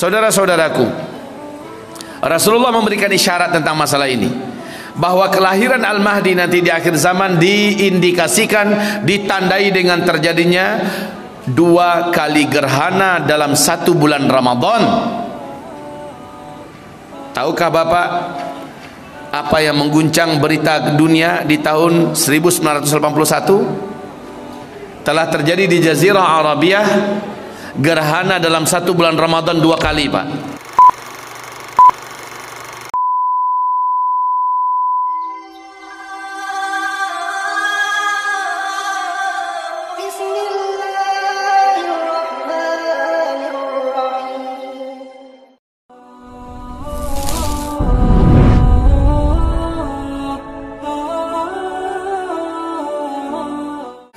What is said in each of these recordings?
Saudara-saudaraku, Rasulullah memberikan isyarat tentang masalah ini, bahwa kelahiran Al-Mahdi nanti di akhir zaman diindikasikan, ditandai dengan terjadinya 2 kali gerhana dalam 1 bulan Ramadan. Tahukah Bapak apa yang mengguncang berita dunia di tahun 1981? Telah terjadi di Jazirah Arabiyah gerhana dalam 1 bulan Ramadan 2 kali, Pak.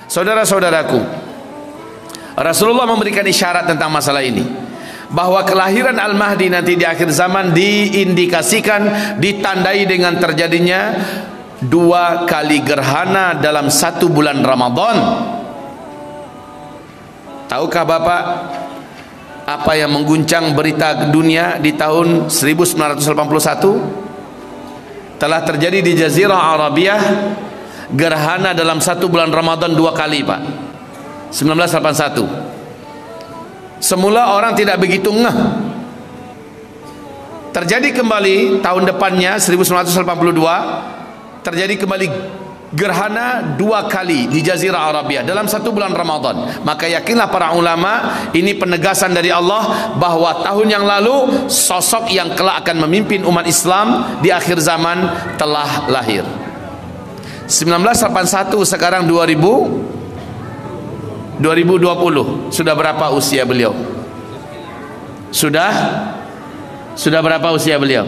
Saudara-saudaraku, Rasulullah memberikan isyarat tentang masalah ini, bahwa kelahiran Al-Mahdi nanti di akhir zaman diindikasikan, ditandai dengan terjadinya 2 kali gerhana dalam 1 bulan Ramadan. Tahukah Bapak apa yang mengguncang berita dunia di tahun 1981? Telah terjadi di Jazirah Arabiyah gerhana dalam 1 bulan Ramadan 2 kali, Pak. 1981. Semula orang tidak begitu ngeh. Terjadi kembali tahun depannya 1982, terjadi kembali gerhana 2 kali di Jazirah Arabiyah dalam 1 bulan Ramadan. Maka yakinlah para ulama, ini penegasan dari Allah bahwa tahun yang lalu sosok yang kelak akan memimpin umat Islam di akhir zaman telah lahir. 1981, sekarang 2020. Sudah berapa usia beliau? Sudah berapa usia beliau?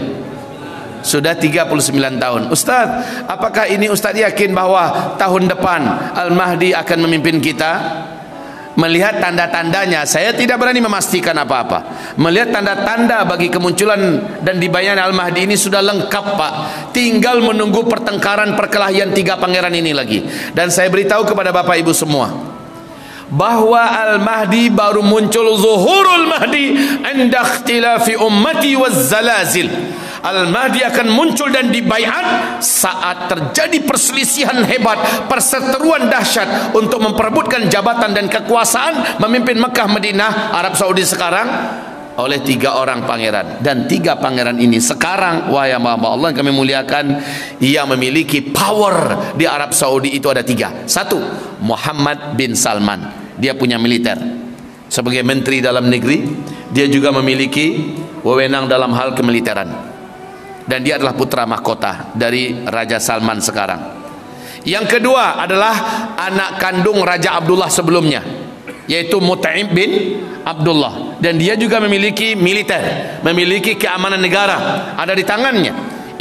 Sudah 39 tahun. Ustaz, apakah ini Ustaz yakin bahwa tahun depan Al-Mahdi akan memimpin kita? Melihat tanda-tandanya, saya tidak berani memastikan apa-apa. Melihat tanda-tanda bagi kemunculan dan dibayangkan Al-Mahdi ini sudah lengkap, Pak. Tinggal menunggu pertengkaran perkelahian 3 pangeran ini lagi. Dan saya beritahu kepada Bapak Ibu semua, bahwa Al-Mahdi baru muncul, zuhurul Mahdi inda ikhtilafi ummati waz zalazil. Al-Mahdi akan muncul dan dibaiat saat terjadi perselisihan hebat, perseteruan dahsyat untuk memperebutkan jabatan dan kekuasaan memimpin Mekah, Madinah, Arab Saudi sekarang oleh 3 orang pangeran. Dan 3 pangeran ini sekarang, wahai hamba Allah yang kami muliakan, yang memiliki power di Arab Saudi itu ada 3. 1, Muhammad bin Salman, dia punya militer sebagai menteri dalam negeri, dia juga memiliki wewenang dalam hal kemiliteran, dan dia adalah putra mahkota dari Raja Salman sekarang. Yang kedua adalah anak kandung Raja Abdullah sebelumnya, yaitu Mut'im bin Abdullah, dan dia juga memiliki militer, memiliki keamanan negara ada di tangannya.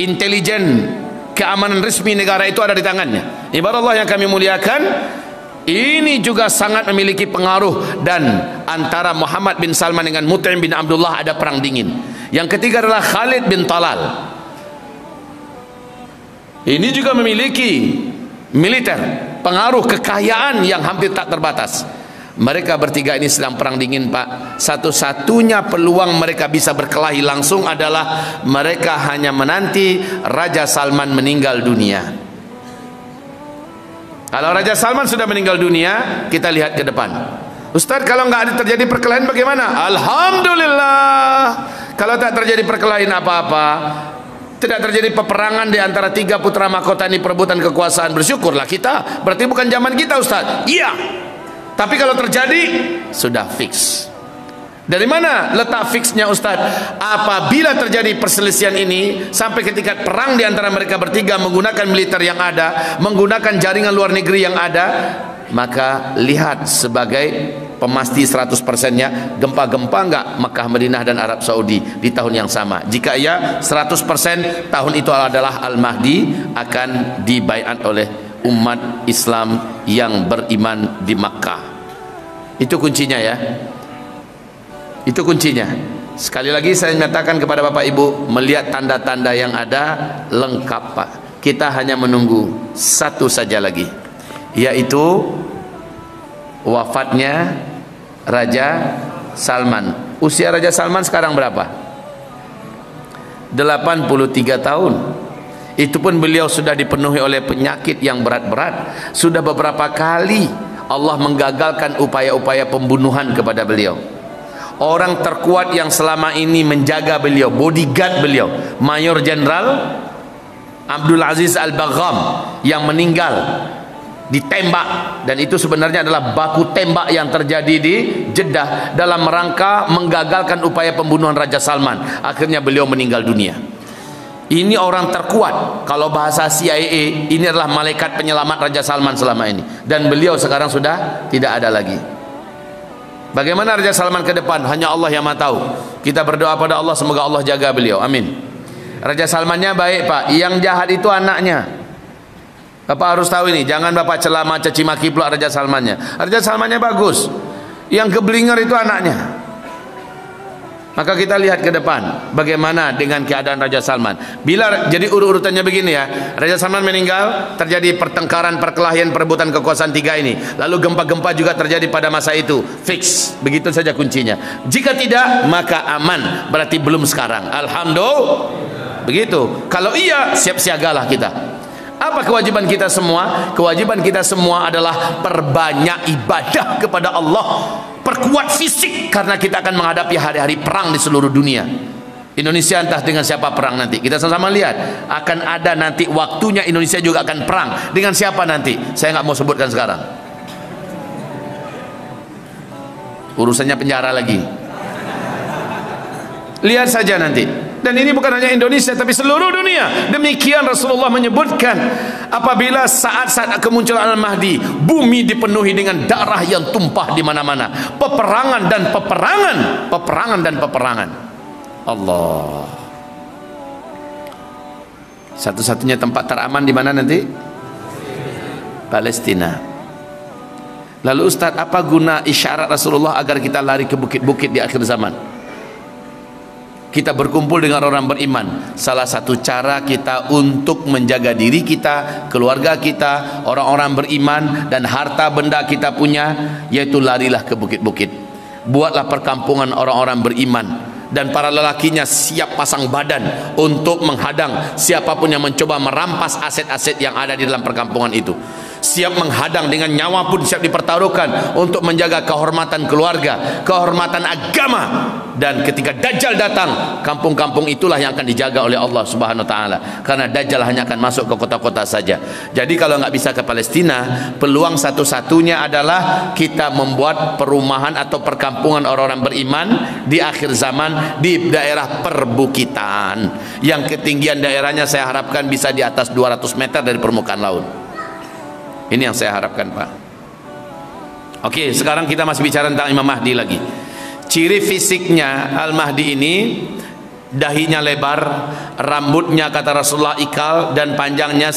Intelijen keamanan resmi negara itu ada di tangannya. Ibarat Allah yang kami muliakan, ini juga sangat memiliki pengaruh. Dan antara Muhammad bin Salman dengan Mut'im bin Abdullah ada perang dingin. Yang ketiga adalah Khalid bin Talal, ini juga memiliki militer, pengaruh, kekayaan yang hampir tak terbatas. Mereka bertiga ini sedang perang dingin, Pak. Satu-satunya peluang mereka bisa berkelahi langsung adalah mereka hanya menanti Raja Salman meninggal dunia. Kalau Raja Salman sudah meninggal dunia, kita lihat ke depan. Ustaz, kalau nggak ada terjadi perkelahian bagaimana? Alhamdulillah. Kalau tak terjadi perkelahian apa-apa, tidak terjadi peperangan di antara 3 putra mahkota ini perebutan kekuasaan, bersyukurlah kita. Berarti bukan zaman kita, Ustaz. Iya. Tapi kalau terjadi, sudah fix. Dari mana letak fixnya, Ustaz? Apabila terjadi perselisihan ini sampai ke tingkat perang di antara mereka bertiga menggunakan militer yang ada, menggunakan jaringan luar negeri yang ada, maka lihat sebagai pemasti 100%-nya gempa-gempa enggak Mekah, Madinah dan Arab Saudi di tahun yang sama. Jika ya 100%, tahun itu adalah Al-Mahdi akan dibaiat oleh umat Islam yang beriman di Makkah. Itu kuncinya ya. Itu kuncinya. Sekali lagi saya menyatakan kepada Bapak Ibu, melihat tanda-tanda yang ada lengkap, Pak. Kita hanya menunggu satu saja lagi, yaitu wafatnya Raja Salman. Usia Raja Salman sekarang berapa? 83 tahun. Itu pun beliau sudah dipenuhi oleh penyakit yang berat-berat. Sudah beberapa kali Allah menggagalkan upaya-upaya pembunuhan kepada beliau. Orang terkuat yang selama ini menjaga beliau, bodyguard beliau, Mayor Jenderal Abdul Aziz Al-Bagham, yang meninggal ditembak, dan itu sebenarnya adalah baku tembak yang terjadi di Jeddah dalam rangka menggagalkan upaya pembunuhan Raja Salman. Akhirnya beliau meninggal dunia. Ini orang terkuat, kalau bahasa CIA ini adalah malaikat penyelamat Raja Salman selama ini, dan beliau sekarang sudah tidak ada lagi. Bagaimana Raja Salman ke depan hanya Allah yang Maha tahu. Kita berdoa pada Allah semoga Allah jaga beliau, amin. Raja Salmannya baik Pak, yang jahat itu anaknya. Bapak harus tahu ini, jangan Bapak celah caci maki pula Raja Salmannya. Raja Salmannya bagus, yang keblinger itu anaknya. Maka kita lihat ke depan bagaimana dengan keadaan Raja Salman. Bila jadi urutannya begini ya, Raja Salman meninggal, terjadi pertengkaran, perkelahian, perebutan kekuasaan tiga ini, lalu gempa-gempa juga terjadi pada masa itu, fix, begitu saja kuncinya. Jika tidak, maka aman, berarti belum sekarang. Alhamdulillah, begitu. Kalau iya, siap siagalah kita. Apa kewajiban kita semua? Kewajiban kita semua adalah perbanyak ibadah kepada Allah, perkuat fisik, karena kita akan menghadapi hari-hari perang di seluruh dunia. Indonesia entah dengan siapa perang nanti, kita sama-sama lihat. Akan ada nanti waktunya Indonesia juga akan perang. Dengan siapa nanti? Saya nggak mau sebutkan sekarang, urusannya penjara lagi. Lihat saja nanti. Dan ini bukan hanya Indonesia tapi seluruh dunia. Demikian Rasulullah menyebutkan, apabila saat-saat kemunculan Al-Mahdi, bumi dipenuhi dengan darah yang tumpah di mana-mana, peperangan dan peperangan, peperangan dan peperangan. Allah. Satu-satunya tempat teraman di mana nanti? Palestina. Lalu Ustaz, apa guna isyarat Rasulullah agar kita lari ke bukit-bukit di akhir zaman? Kita berkumpul dengan orang beriman. Salah satu cara kita untuk menjaga diri kita, keluarga kita, orang-orang beriman, dan harta benda kita punya, yaitu larilah ke bukit-bukit. Buatlah perkampungan orang-orang beriman, dan para lelakinya siap pasang badan untuk menghadang siapapun yang mencoba merampas aset-aset yang ada di dalam perkampungan itu. Siap menghadang, dengan nyawa pun siap dipertaruhkan untuk menjaga kehormatan keluarga, kehormatan agama. Dan ketika Dajjal datang, kampung-kampung itulah yang akan dijaga oleh Allah Subhanahu wa taala, karena Dajjal hanya akan masuk ke kota-kota saja. Jadi kalau nggak bisa ke Palestina, peluang satu-satunya adalah kita membuat perumahan atau perkampungan orang-orang beriman di akhir zaman di daerah perbukitan, yang ketinggian daerahnya saya harapkan bisa di atas 200 meter dari permukaan laut. Ini yang saya harapkan Pak. Oke, sekarang kita masih bicara tentang Imam Mahdi lagi. Ciri fisiknya Al-Mahdi ini, dahinya lebar, rambutnya kata Rasulullah ikal, dan panjangnya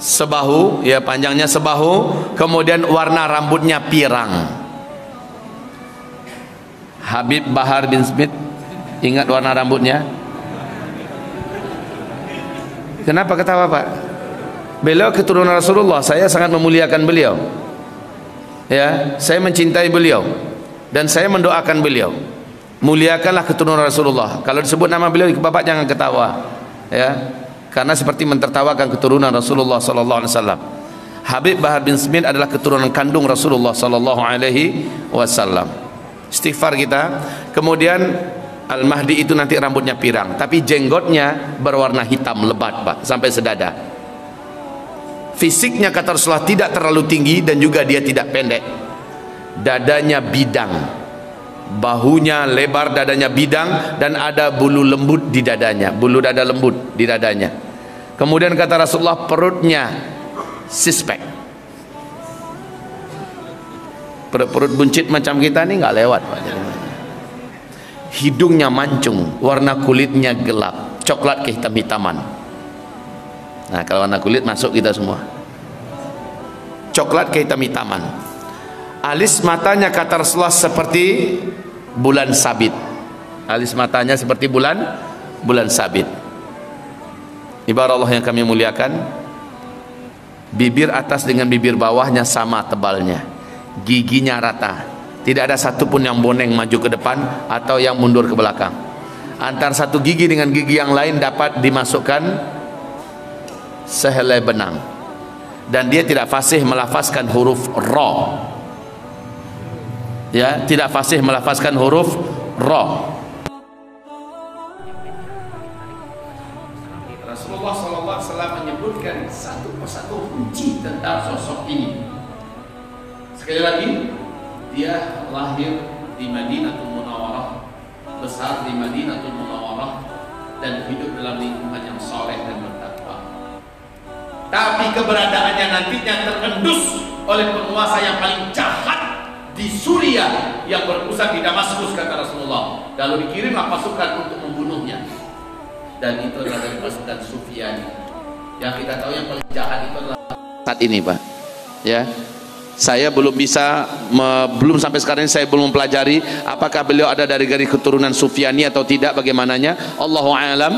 sebahu, ya panjangnya sebahu, kemudian warna rambutnya pirang. Habib Bahar bin Smith, ingat warna rambutnya? Kenapa ketawa Pak? Beliau keturunan Rasulullah, saya sangat memuliakan beliau. Ya, saya mencintai beliau dan saya mendoakan beliau. Muliakanlah keturunan Rasulullah. Kalau disebut nama beliau, Bapak jangan ketawa, ya, karena seperti mentertawakan keturunan Rasulullah sallallahu alaihi wasallam. Habib Bahar bin Smith adalah keturunan kandung Rasulullah sallallahu alaihi wasallam. Istighfar kita. Kemudian Al-Mahdi itu nanti rambutnya pirang, tapi jenggotnya berwarna hitam lebat Pak, sampai sedada. Fisiknya kata Rasulullah tidak terlalu tinggi dan juga dia tidak pendek. Dadanya bidang, bahunya lebar, dadanya bidang, dan ada bulu lembut di dadanya, bulu dada lembut di dadanya. Kemudian kata Rasulullah, perutnya sispek. Perut buncit macam kita nih nggak lewat Pak. Hidungnya mancung, warna kulitnya gelap, coklat kehitam-hitaman. Nah, kalau warna kulit masuk kita semua. Coklat kehitam-hitaman. Alis matanya kata Rasulullah seperti bulan sabit. Alis matanya seperti bulan sabit. Ibarat Allah yang kami muliakan, bibir atas dengan bibir bawahnya sama tebalnya, giginya rata, Tidak ada satupun yang boneng maju ke depan atau yang mundur ke belakang. Antara satu gigi dengan gigi yang lain dapat dimasukkan sehelai benang. Dan dia tidak fasih melafazkan huruf ra. Ya, tidak fasih melafazkan huruf ra. Rasulullah SAW menyebutkan satu persatu kunci tentang sosok ini. Sekali lagi, dia lahir di Madinatul Munawwarah, besar di Madinatul Munawwarah, dan hidup dalam lingkungan yang saleh dan bertakwa. Tapi keberadaannya nantinya terendus oleh penguasa yang paling jahat di Suriah yang berpusat di Damaskus, kata Rasulullah. Lalu dikirimlah pasukan untuk membunuhnya. Dan itu adalah dari pasukan Sufyani. Yang kita tahu yang paling jahat itu adalah saat ini, Pak. Ya, saya belum bisa, belum sampai sekarang ini saya belum mempelajari apakah beliau ada dari garis keturunan Sufyani atau tidak, bagaimananya. Allahu a'lam.